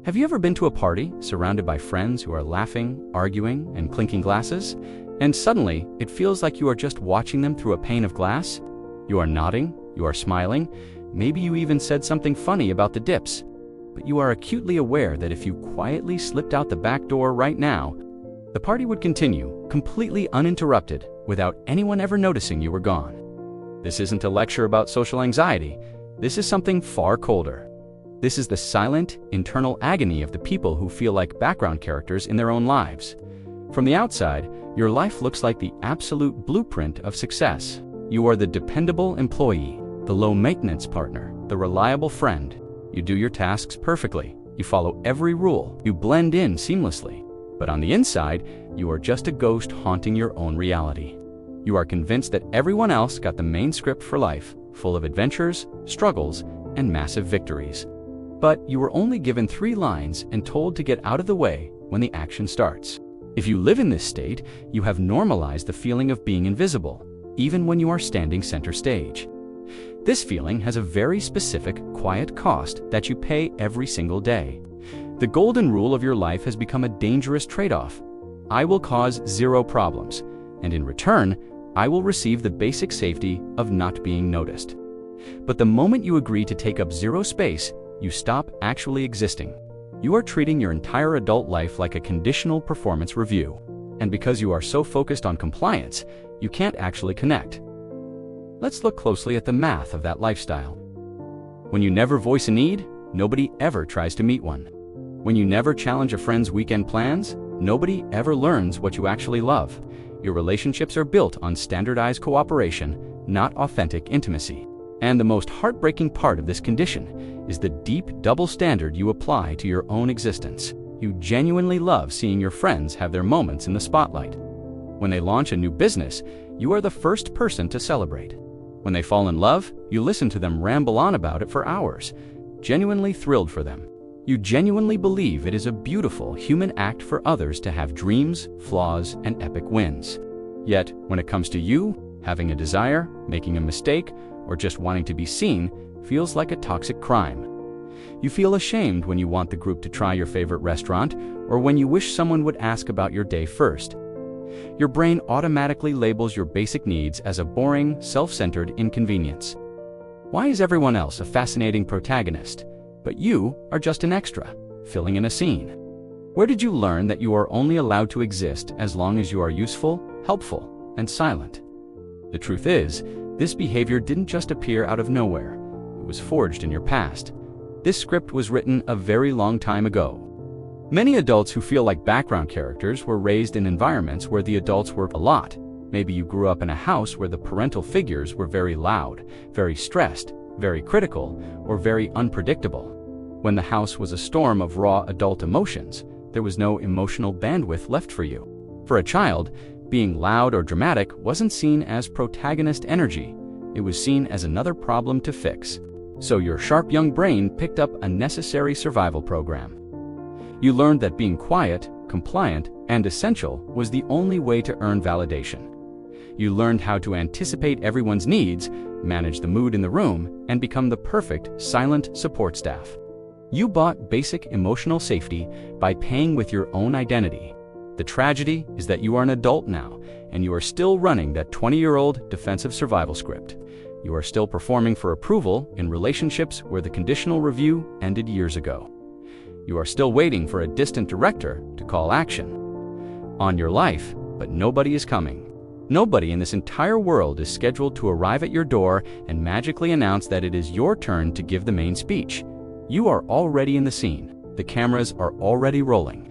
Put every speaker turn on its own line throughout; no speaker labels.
Have you ever been to a party surrounded by friends who are laughing, arguing, and clinking glasses? And suddenly, it feels like you are just watching them through a pane of glass? You are nodding, you are smiling, maybe you even said something funny about the dips. But you are acutely aware that if you quietly slipped out the back door right now, the party would continue, completely uninterrupted, without anyone ever noticing you were gone. This isn't a lecture about social anxiety. This is something far colder. This is the silent, internal agony of the people who feel like background characters in their own lives. From the outside, your life looks like the absolute blueprint of success. You are the dependable employee, the low-maintenance partner, the reliable friend. You do your tasks perfectly. You follow every rule. You blend in seamlessly. But on the inside, you are just a ghost haunting your own reality. You are convinced that everyone else got the main script for life, full of adventures, struggles, and massive victories. But you were only given 3 lines and told to get out of the way when the action starts. If you live in this state, you have normalized the feeling of being invisible, even when you are standing center stage. This feeling has a very specific, quiet cost that you pay every single day. The golden rule of your life has become a dangerous trade-off. I will cause 0 problems, and in return, I will receive the basic safety of not being noticed. But the moment you agree to take up 0 space, you stop actually existing. You are treating your entire adult life like a conditional performance review. And because you are so focused on compliance, you can't actually connect. Let's look closely at the math of that lifestyle. When you never voice a need, nobody ever tries to meet one. When you never challenge a friend's weekend plans, nobody ever learns what you actually love. Your relationships are built on standardized cooperation, not authentic intimacy. And the most heartbreaking part of this condition is the deep double standard you apply to your own existence. You genuinely love seeing your friends have their moments in the spotlight. When they launch a new business, you are the first person to celebrate. When they fall in love, you listen to them ramble on about it for hours, genuinely thrilled for them. You genuinely believe it is a beautiful human act for others to have dreams, flaws, and epic wins. Yet, when it comes to you, having a desire, making a mistake, or just wanting to be seen feels like a toxic crime. You feel ashamed when you want the group to try your favorite restaurant, or when you wish someone would ask about your day first. Your brain automatically labels your basic needs as a boring, self-centered inconvenience. Why is everyone else a fascinating protagonist, but you are just an extra, filling in a scene? Where did you learn that you are only allowed to exist as long as you are useful, helpful, and silent? The truth is, this behavior didn't just appear out of nowhere. It was forged in your past. This script was written a very long time ago. Many adults who feel like background characters were raised in environments where the adults were a lot. Maybe you grew up in a house where the parental figures were very loud, very stressed, very critical, or very unpredictable. When the house was a storm of raw adult emotions, there was no emotional bandwidth left for you. For a child, being loud or dramatic wasn't seen as protagonist energy. It was seen as another problem to fix. So your sharp young brain picked up a necessary survival program. You learned that being quiet, compliant, and essential was the only way to earn validation. You learned how to anticipate everyone's needs, manage the mood in the room, and become the perfect, silent support staff. You bought basic emotional safety by paying with your own identity. The tragedy is that you are an adult now, and you are still running that 20-year-old defensive survival script. You are still performing for approval in relationships where the conditional review ended years ago. You are still waiting for a distant director to call action on your life, but nobody is coming. Nobody in this entire world is scheduled to arrive at your door and magically announce that it is your turn to give the main speech. You are already in the scene. The cameras are already rolling.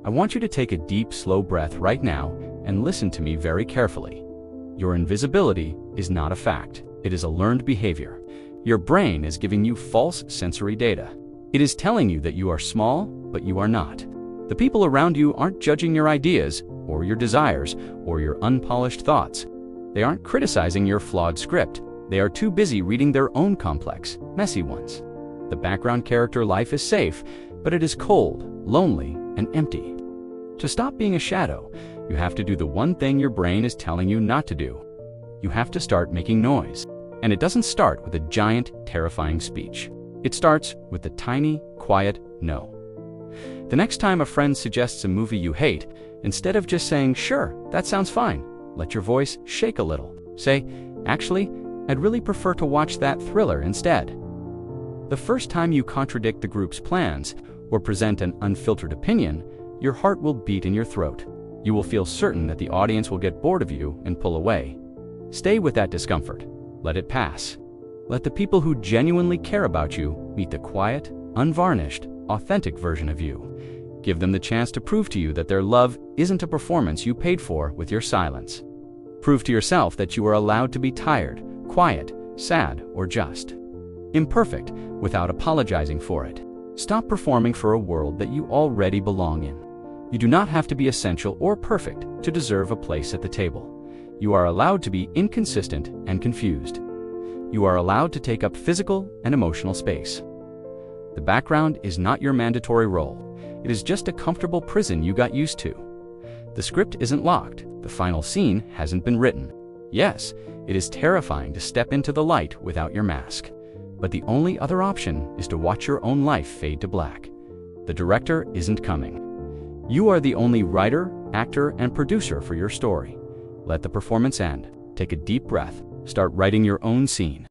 I want you to take a deep, slow breath right now and listen to me very carefully. Your invisibility is not a fact. It is a learned behavior. Your brain is giving you false sensory data. It is telling you that you are small, but you are not. The people around you aren't judging your ideas, or your desires, or your unpolished thoughts. They aren't criticizing your flawed script. They are too busy reading their own complex, messy ones. The background character life is safe, but it is cold, lonely, and empty. To stop being a shadow, you have to do the one thing your brain is telling you not to do. You have to start making noise. And it doesn't start with a giant, terrifying speech. It starts with the tiny, quiet no. The next time a friend suggests a movie you hate, instead of just saying, "Sure, that sounds fine," let your voice shake a little. Say, "Actually, I'd really prefer to watch that thriller instead." The first time you contradict the group's plans or present an unfiltered opinion, your heart will beat in your throat. You will feel certain that the audience will get bored of you and pull away. Stay with that discomfort. Let it pass. Let the people who genuinely care about you meet the quiet, unvarnished, authentic version of you. Give them the chance to prove to you that their love isn't a performance you paid for with your silence. Prove to yourself that you are allowed to be tired, quiet, sad, or just imperfect without apologizing for it. Stop performing for a world that you already belong in. You do not have to be essential or perfect to deserve a place at the table. You are allowed to be inconsistent and confused. You are allowed to take up physical and emotional space. The background is not your mandatory role. It is just a comfortable prison you got used to. The script isn't locked. The final scene hasn't been written. Yes, it is terrifying to step into the light without your mask. But the only other option is to watch your own life fade to black. The director isn't coming. You are the only writer, actor, and producer for your story. Let the performance end. Take a deep breath. Start writing your own scene.